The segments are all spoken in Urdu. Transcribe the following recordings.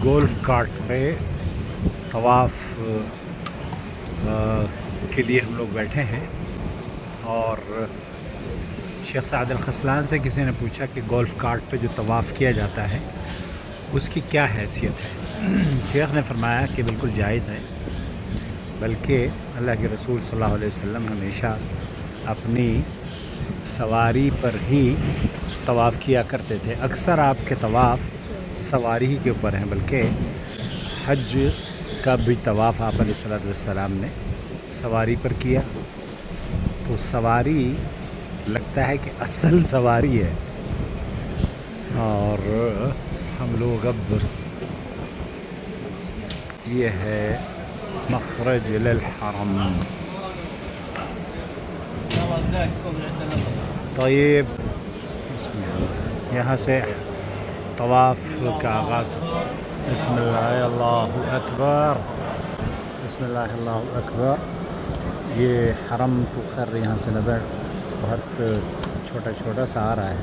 گولف کارٹ پہ طواف کے لیے ہم لوگ بیٹھے ہیں، اور شیخ سعد الخسلان سے کسی نے پوچھا کہ گولف کارٹ پہ جو طواف کیا جاتا ہے اس کی کیا حیثیت ہے؟ شیخ نے فرمایا کہ بالکل جائز ہے، بلکہ اللہ کے رسول صلی اللہ علیہ وسلم ہمیشہ اپنی سواری پر ہی طواف کیا کرتے تھے۔ اکثر آپ کے طواف سواری ہی کے اوپر ہیں، بلکہ حج کا بھی طواف آپ علیہ الصلوۃ والسلام نے سواری پر کیا، تو سواری لگتا ہے کہ اصل سواری ہے۔ اور ہم لوگ اب یہ ہے مخرج للحرم۔ طیب، بسم اللہ، یہاں سے طواف کا آغاز۔ بسم اللہ اللہ اکبر، بسم اللہ اللہ اکبر۔ یہ حرم تو خیر یہاں سے نظر بہت چھوٹا چھوٹا سا آ رہا ہے،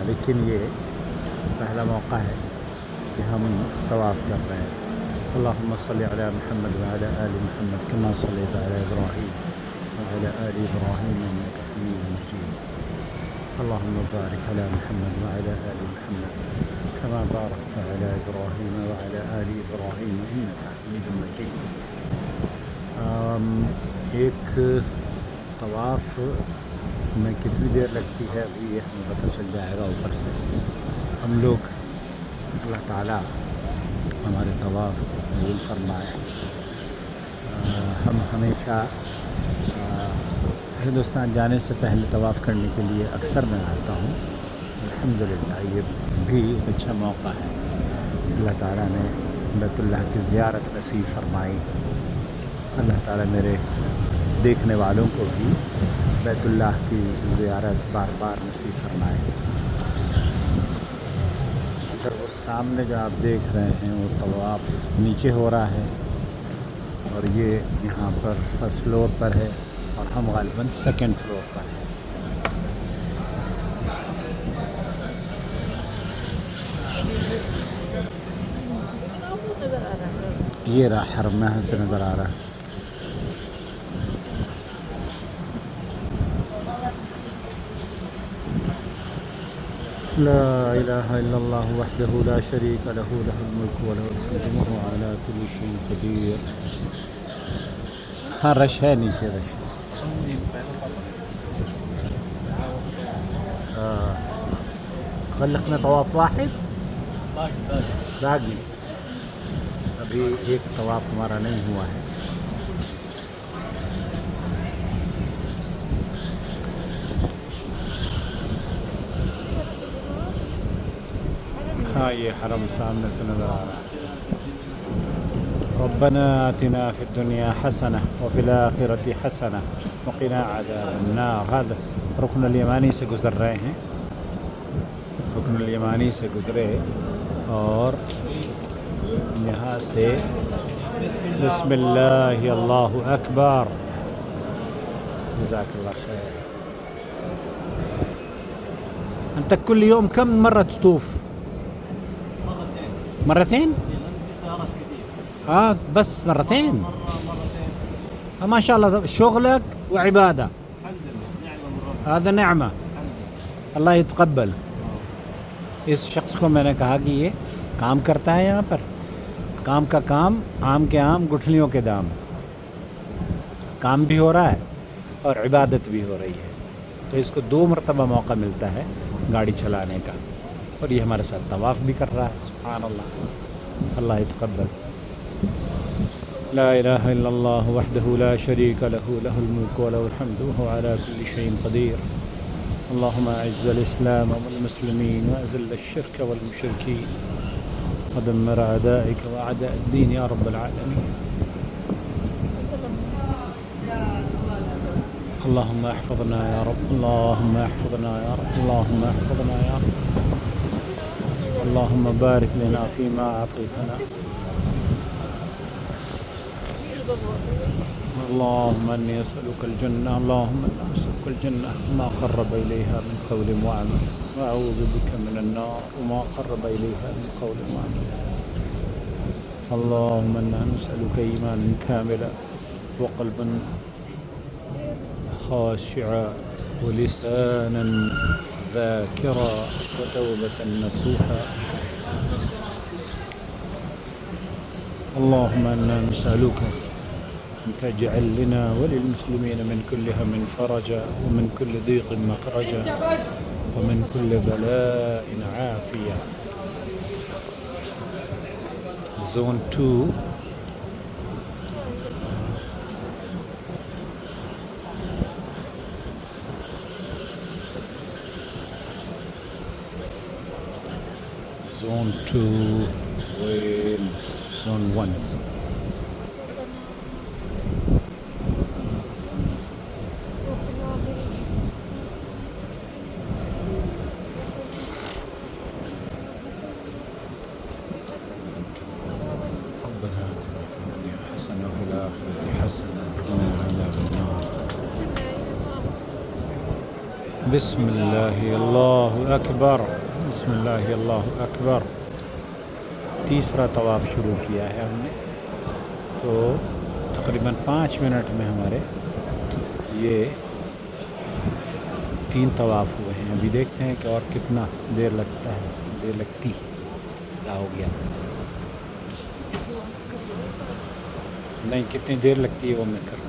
لیکن یہ پہلا موقع ہے کہ ہم طواف کر رہے ہیں۔ اللہم صلی علی محمد وعلی آل محمد کما صلیت علی ابراہیم وعلی آل ابراہیم انک حمید مجید۔ اللہم بارک علی محمد وعلی آل محمد کما بارکت علی ابراہیم وعلی آل ابراہیم انک حمید مجید۔ ایک طواف میں کتنی دیر لگتی ہے ابھی یہ ہمیں پتہ چل جائے گا اوپر سے۔ ہم لوگ اللہ تعالیٰ ہمارے طواف کو قبول فرمائے۔ ہم ہمیشہ ہندوستان جانے سے پہلے طواف کرنے کے لیے اکثر میں آتا ہوں۔ الحمدللہ یہ بھی ایک اچھا موقع ہے، اللہ تعالیٰ نے بیت اللہ کی زیارت نصیب فرمائی۔ اللہ تعالیٰ میرے دیکھنے والوں کو بھی بیت اللہ کی زیارت بار بار نصیب فرمائے۔ ادھر وہ سامنے جو آپ دیکھ رہے ہیں وہ طواف نیچے ہو رہا ہے، اور یہ یہاں پر فرسٹ فلور پر ہے، اور ہم غالباً سیکنڈ فلور پر ہیں۔ یہ رہا حرم، یہاں سے نظر آ رہا ہے۔ لا الہ الا اللہ وحدہ لا شریک لہ لہ الملک و لہ الحمد وہو علی کل شیء قدیر۔ ہاں رش ہے، نیچے رش ہے۔ خلقنا طواف واحد باقی، ابھی ایک طواف ہمارا نہیں ہوا ہے۔ ہاں یہ حرم سامنے سے نظر آ رہا ہے۔ ربنا آتنا فی الدنیا حسنہ وفی الآخرۃ حسنہ وقنا عذاب النار۔ هذا رکن الیمانی سے گزر رہے ہیں، رکن الیمانی سے گزرے، اور یہاں سے بسم اللہ اللہ اکبر۔ جزاک اللہ خیر۔ انت كل يوم كم مرة تطوف؟ مرتين؟ بس مرتين؟ ما شاء الله، شغلك وعبادة، هذا نعمة، اللہ يتقبل۔ اس شخص کو میں نے کہا کہ یہ کام کرتا ہے یہاں پر، کام کا کام، آم کے آم گٹھلیوں کے دام، کام بھی ہو رہا ہے اور عبادت بھی ہو رہی ہے، تو اس کو 2 مرتبہ موقع ملتا ہے گاڑی چلانے کا، اور یہ ہمارے ساتھ طواف بھی کر رہا ہے۔ سبحان اللہ، اللہ يتقبل۔ لا الہ الا اللہ وحدہ لا شریک لہ لہ الملک و لہ الحمد وہو علی کل شیء قدیر۔ اللہم اعز الاسلام والمسلمین واذل الشرک والمشرکین ودمر اعدائک واعداء الدین یا رب العالمین۔ اللہم احفظنا یا رب، اللہم احفظنا یا رب، اللہم احفظنا یا رب، اللہم بارک لنا فیما اعطیتنا، اللہم انی اسألک الجنہ، اللہم انی اسألک الجنہ ما قرب الیہا من قول وعمل وأعوذ بك من النار وما قرب إليها من قول وعمل. اللهم إنا نسألك إيمانا كاملا وقلبا خاشعا ولسانا ذاكرا وتوبة نصوحا. اللهم إنا نسألك أن تجعل لنا وللمسلمين من كل هم فرجا ومن كل ضيق مخرجا ومن كل بلاء عافية. Zone 2. Zone 2 with Zone 1. ربنا آتنا في الدنيا حسنة وفي الآخرة حسنة وقنا عذاب النار. بسم الله الله أكبر. بسم الله اللہ اکبر. تیسرا طواف شروع کیا ہے ہم نے، تو تقریباً 5 منٹ میں ہمارے یہ 3 طواف ہوئے ہیں. ابھی دیکھتے ہیں کہ اور کتنا دیر لگتا ہے، دیر لگتی کیا ہو گیا، نہیں کتنی دیر لگتی ہے وہ میں کر رہا ہوں.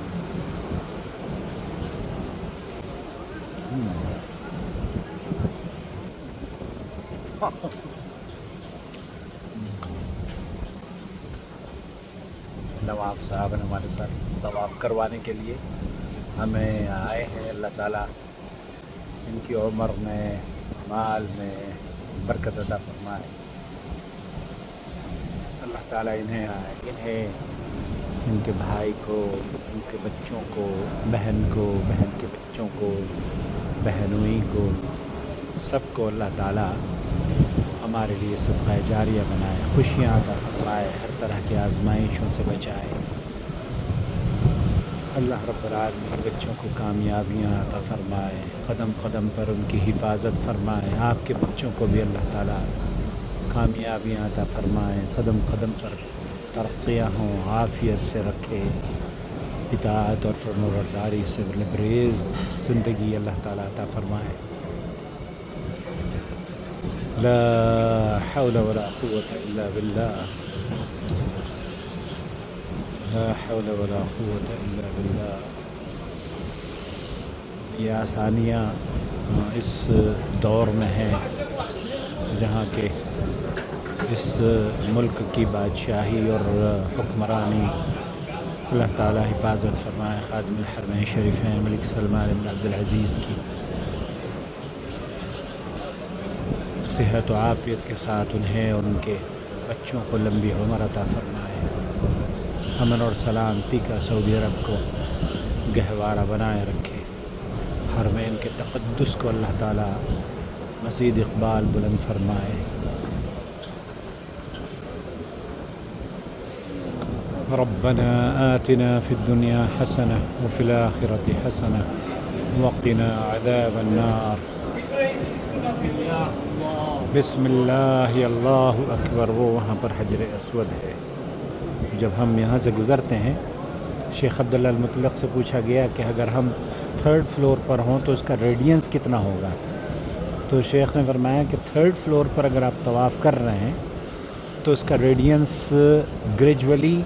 نواب صاحب نے ہمارے ساتھ طواف کروانے کے لیے ہمیں آئے ہیں. اللہ تعالیٰ ان کی عمر میں مال میں برکت عطا فرمائے. اللہ تعالیٰ انہیں ان کے بھائی کو، ان کے بچوں کو، بہن کو، بہن کے بچوں کو، بہنوئی کو، سب کو اللہ تعالیٰ ہمارے لیے صدقہ جاریہ بنائے، خوشیاں عطا فرمائے، ہر طرح کی آزمائشوں سے بچائے. اللہ رب العالمین بچوں کو کامیابیاں عطا فرمائے، قدم قدم پر ان کی حفاظت فرمائے. آپ کے بچوں کو بھی اللہ تعالیٰ کامیابیاں عطا فرمائے، قدم قدم پر ترقیاں ہوں، عافیت سے رکھے، اطاعت اور فرمانبرداری سے لبریز زندگی اللہ تعالیٰ عطا فرمائے. لا حول ولا قوة إلا بالله. لا حول ولا قوة إلا بالله. یہ آسانیاں اس دور میں ہیں جہاں کہ اس ملک کی بادشاہی اور حکمرانی اللہ تعالیٰ حفاظت فرمائے خادم الحرمین شریفین ملک سلمان بن عبدالعزیز کی صحت و عافیت کے ساتھ انہیں اور ان کے بچوں کو لمبی عمر عطا فرمائے. امن اور سلامتی کا سعودی عرب کو گہوارہ بنائے رکھے. حرمین کے تقدس کو اللہ تعالیٰ مزید اقبال بلند فرمائے. ربنا آتنا في الدنيا حسنة وفي الآخرة حسنة وقنا عذاب النار. بسم اللہ اللہ اکبر. وہ وہاں پر حجر اسود ہے. جب ہم یہاں سے گزرتے ہیں، شیخ عبداللہ المطلق سے پوچھا گیا کہ اگر ہم 3rd فلور پر ہوں تو اس کا ریڈینس کتنا ہوگا، تو شیخ نے فرمایا کہ 3rd فلور پر اگر آپ طواف کر رہے ہیں تو اس کا ریڈینس گریجولی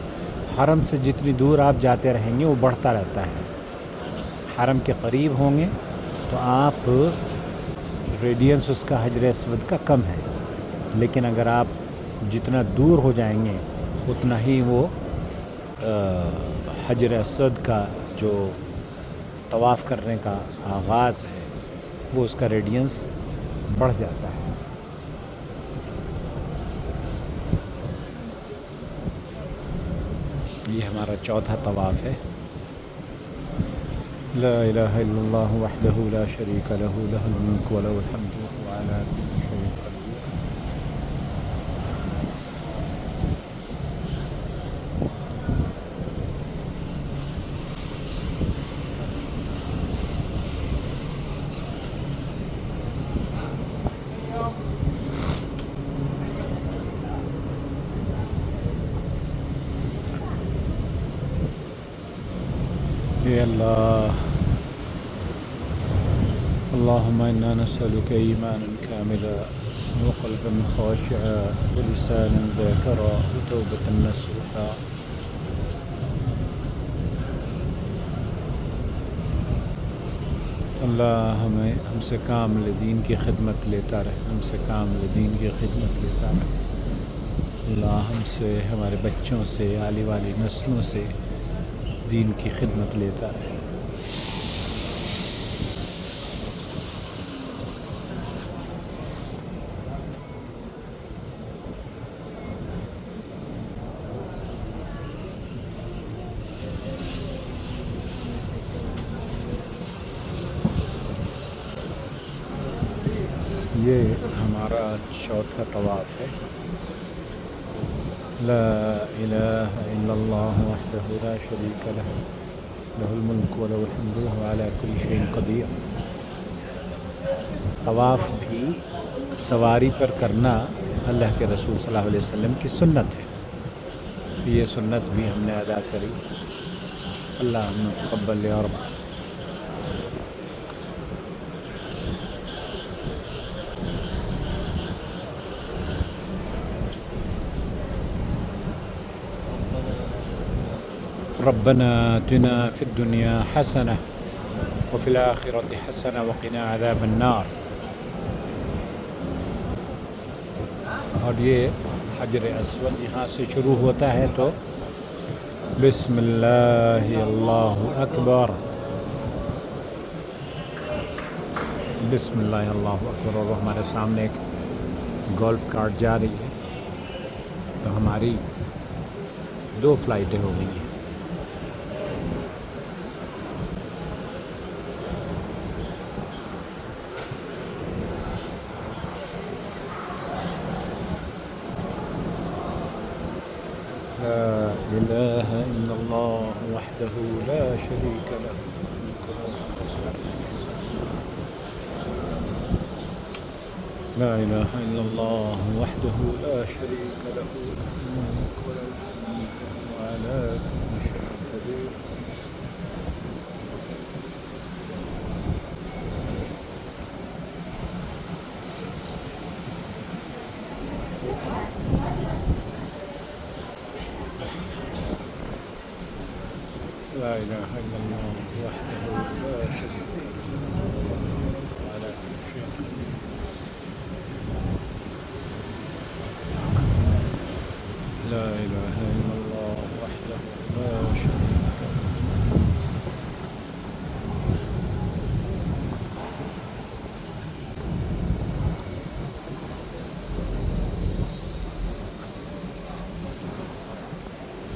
حرم سے جتنی دور آپ جاتے رہیں گے وہ بڑھتا رہتا ہے. حرم کے قریب ہوں گے تو آپ ریڈینس اس کا حجر اسود کا کم ہے، لیکن اگر آپ جتنا دور ہو جائیں گے اتنا ہی وہ حجر اسود کا جو طواف کرنے کا آغاز ہے وہ اس کا ریڈینس بڑھ جاتا ہے. یہ ہمارا 4تھا طواف ہے. لا الہ الا اللہ وحدہ لا شریک لہ لہ الملک ولہ الحمد وهو علی کل شیء قدیر. يا الله اللهم إنا نسألك إيمانا كاملا وقلبا خاشعا ولسانا ذاكرا وتوبة نصوحا. اللہ ہم سے کامل دین کی خدمت لیتا رہے، ہم سے کامل دین کی خدمت لیتا رہے۔ اللہ ہم سے، ہمارے بچوں سے، آنے والی نسلوں سے دین کی خدمت لیتا رہے۔ یہ ہمارا چوتھا طواف ہے۔ لا الہ الا اللہ وحدہ لا شریک لہ لہ الملک وله الحمد وهو على كل شيء قدیر۔ طواف بھی سواری پر کرنا اللہ کے رسول صلی اللہ علیہ وسلم کی سنت ہے، یہ سنت بھی ہم نے ادا کری۔ اللہ ہم تقبل یا رب۔ ربنا آتنا في الدنيا حسنة وفي الآخرة حسنة وقنا عذاب النار۔ اور یہ حجر اسود یہاں سے شروع ہوتا ہے تو بسم اللہ اللہ اکبر، بسم اللہ اللہ اکبر۔ اور ہمارے سامنے ایک گولف کارٹ جا رہی ہے، تو ہماری 2 فلائٹیں ہو گئی ہیں۔ لا إله إلا الله وحده لا شريك له لا إله إلا الله وحده لا شريك له الملك وله الحمد وعلى كل شيء قدير۔ لا إله إلا الله وحده لا شريك له وعلى كل شيء قدير۔ لا إله إلا الله وحده لا شريك له۔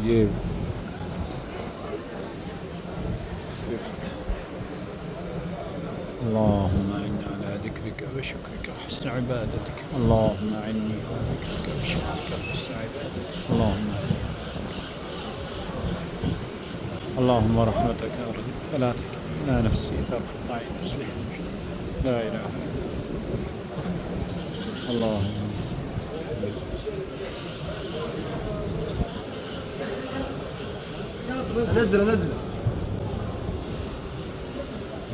یہ اللهم إنا على ذكرك وشكرك وحسن عبادتك، اللهم إني على ذكرك وشكرك وحسن عبادتك، اللهم رحمتك أرجو فلا تكلني إلى نفسي طرفة عين اصلحني لا إله إلا الله اللهم نزل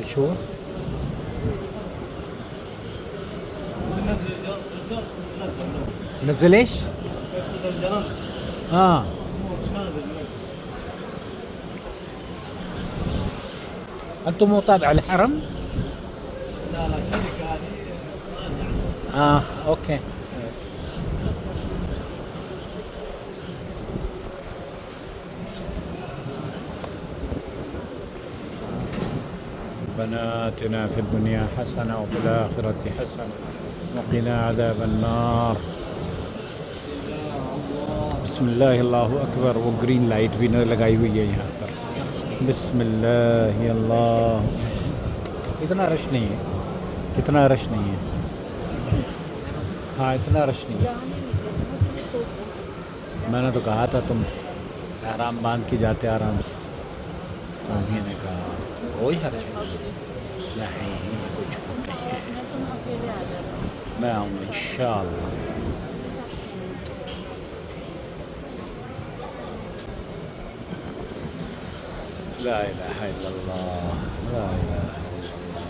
شو نزل ايش؟ انتم مو تابع الحرم؟ لا شركة هذه اوكي. ربنا آتنا في الدنيا حسنة وفي الآخرة حسنة وقنا عذاب النار۔ بسم اللہ اللہ اکبر۔ وہ گرین لائٹ بھی لگائی ہوئی ہے یہاں پر۔ بسم اللہ اللہ، اتنا رش نہیں ہے، اتنا رش نہیں ہے، ہاں اتنا رش نہیں ہے۔ میں نے تو کہا تھا تم احرام باندھ کے جاتے آرام سے، تو انہیں نے کہا کوئی حرج نہیں، کچھ نہیں ہے، میں آؤں گا انشاءاللہ۔ لا إله إلا الله. لا إله إلا الله.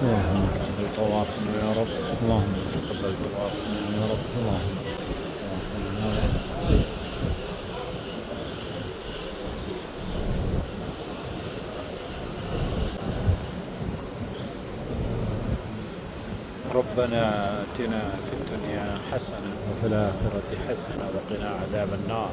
اللهم تقبل طوافنا يا رب. اللهم تقبل طوافنا يا رب. اللهم تقبل طوافنا يا رب. ربنا آتنا في الدنيا حسنة وفي الآخرة حسنة وقنا عذاب النار.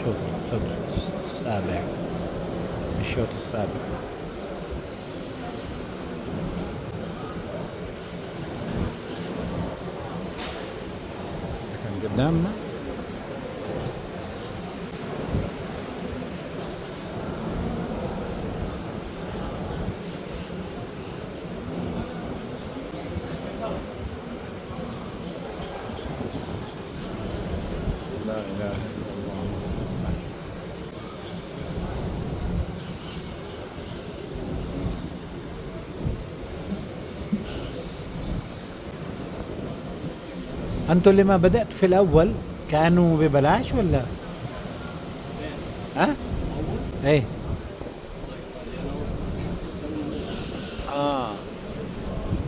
شوط السابع، الشوط السابع. كان قدامنا لا إله إلا الله. أنتوا لما بدأتوا في الأول كانوا ببلاش ولا؟ ها؟ إيه.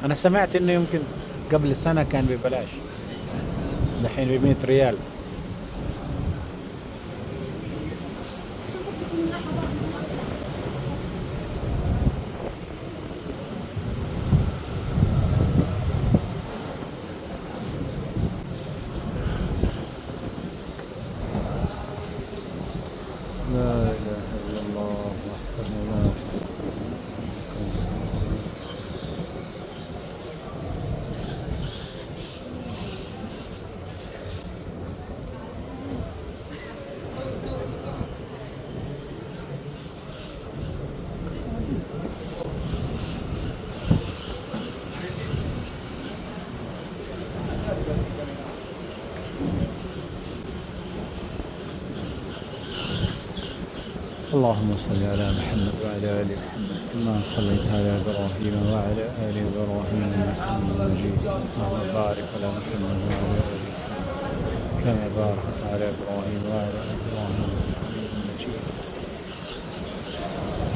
أنا سمعت إنه يمكن قبل سنة كان ببلاش، الحين ب100 ريال. لا إله إلا الله وحده لا شريك اللهم صل على محمد وعلى آل محمد كما صليت على إبراهيم وعلى آل إبراهيم إنك حميد مجيد. اللهم بارك على محمد وعلى آل محمد كما باركت على إبراهيم وعلى آل إبراهيم إنك حميد مجيد.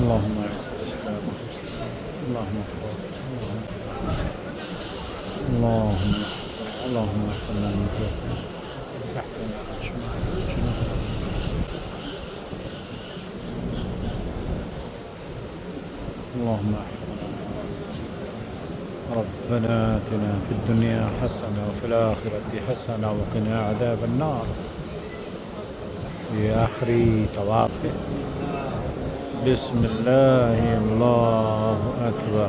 اللهم أعز الإسلام والمسلمين. اللهم اغفر اللهم اغفرنا من فوقنا تحتنا من شمالنا من جنوبنا. اللهم احفظنا. ربنا آتنا في الدنيا حسنة وفي الآخرة حسنة وقنا عذاب النار. في آخر طواف بسم الله الله أكبر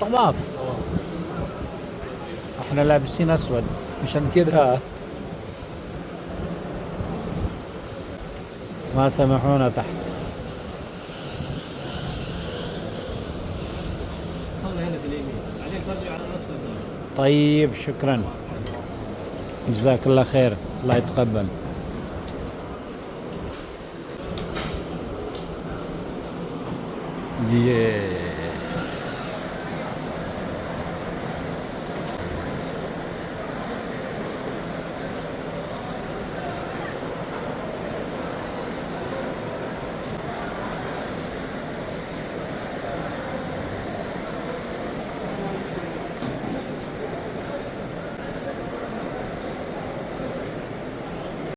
طواف احنا لابسين اسود عشان كده ما سمحونا تحت. صلي هنا في اليمين بعدين ترجع على نفس الدرب. طيب شكرا، جزاك الله خير، الله يتقبل. Yeah.